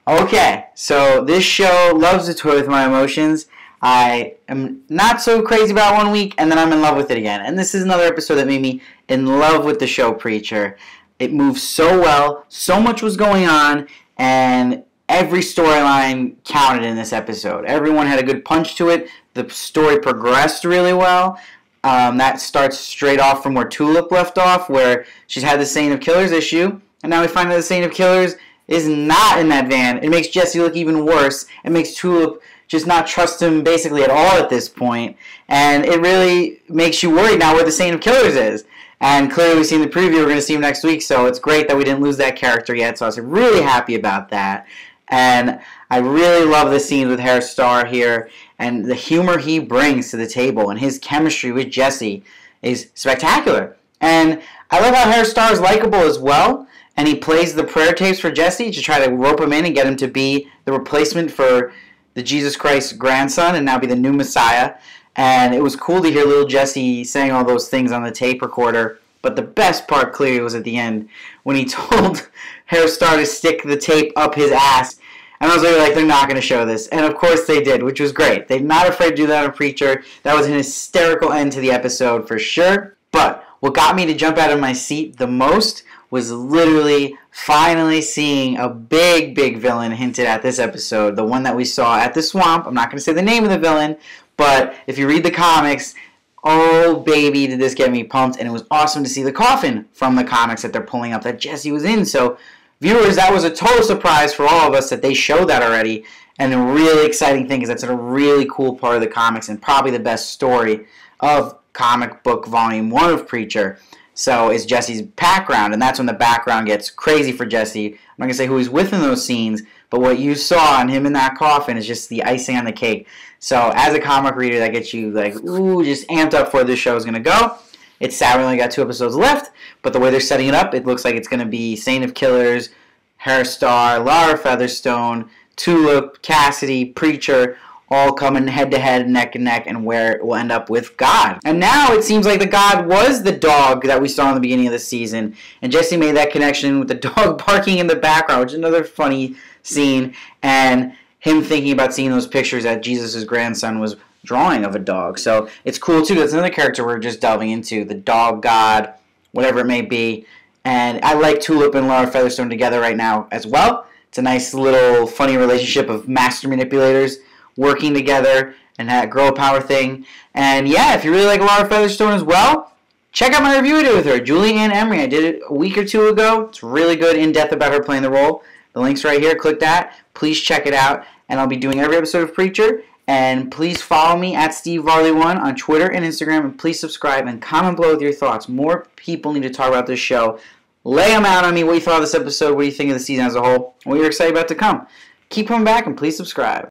Okay, so this show loves to toy with my emotions. I am not so crazy about 1 week, and then I'm in love with it again. And this is another episode that made me in love with the show Preacher. It moved so well, so much was going on, and every storyline counted in this episode. Everyone had a good punch to it. The story progressed really well. That starts straight off from where Tulip left off, where she's had the Saint of Killers issue, and now we find that the Saint of Killers is not in that van. It makes Jesse look even worse. It makes Tulip just not trust him basically at all at this point. And it really makes you worried now where the Saint of Killers is. And clearly we've seen the preview. We're going to see him next week. So it's great that we didn't lose that character yet. So I was really happy about that. And I really love the scenes with Harry Starr here. And the humor he brings to the table. And his chemistry with Jesse is spectacular. And I love how Harry Starr is likable as well. And he plays the prayer tapes for Jesse to try to rope him in and get him to be the replacement for the Jesus Christ grandson and now be the new Messiah. And it was cool to hear little Jesse saying all those things on the tape recorder. But the best part clearly was at the end when he told Harry Starr to stick the tape up his ass. And I was really like, they're not going to show this. And of course they did, which was great. They're not afraid to do that on Preacher. That was an hysterical end to the episode for sure. But what got me to jump out of my seat the most was literally finally seeing a big villain hinted at this episode. The one that we saw at the swamp. I'm not going to say the name of the villain, but if you read the comics, oh baby, did this get me pumped. And it was awesome to see the coffin from the comics that they're pulling up that Jesse was in. So viewers, that was a total surprise for all of us that they showed that already. And the really exciting thing is that's a really cool part of the comics and probably the best story of comic book volume 1 of Preacher. So it's Jesse's background, and that's when the background gets crazy for Jesse. I'm not going to say who he's with in those scenes, but what you saw on him in that coffin is just the icing on the cake. So as a comic reader, that gets you like, ooh, just amped up for where this show is going to go. It's sad we only got 2 episodes left, but the way they're setting it up, it looks like it's going to be Saint of Killers, Harry Starr, Lara Featherstone, Tulip, Cassidy, Preacher, all coming head-to-head, neck and neck, and where it will end up with God. And now it seems like the God was the dog that we saw in the beginning of the season, and Jesse made that connection with the dog barking in the background, which is another funny scene, and him thinking about seeing those pictures that Jesus' grandson was drawing of a dog. So it's cool, too. That's another character we're just delving into, the dog God, whatever it may be. And I like Tulip and Lara Featherstone together right now as well. It's a nice little funny relationship of master manipulators working together and that girl power thing. And yeah, if you really like Lara Featherstone as well, check out my review I did with her, Julie Ann Emery. I did it a week or 2 ago. It's really good, in-depth about her playing the role. The link's right here. Click that. Please check it out. And I'll be doing every episode of Preacher. And please follow me at SteveVarley1 on Twitter and Instagram. And please subscribe and comment below with your thoughts. More people need to talk about this show. Lay them out on me. What you thought of this episode? What do you think of the season as a whole? What you're excited about to come? Keep coming back and please subscribe.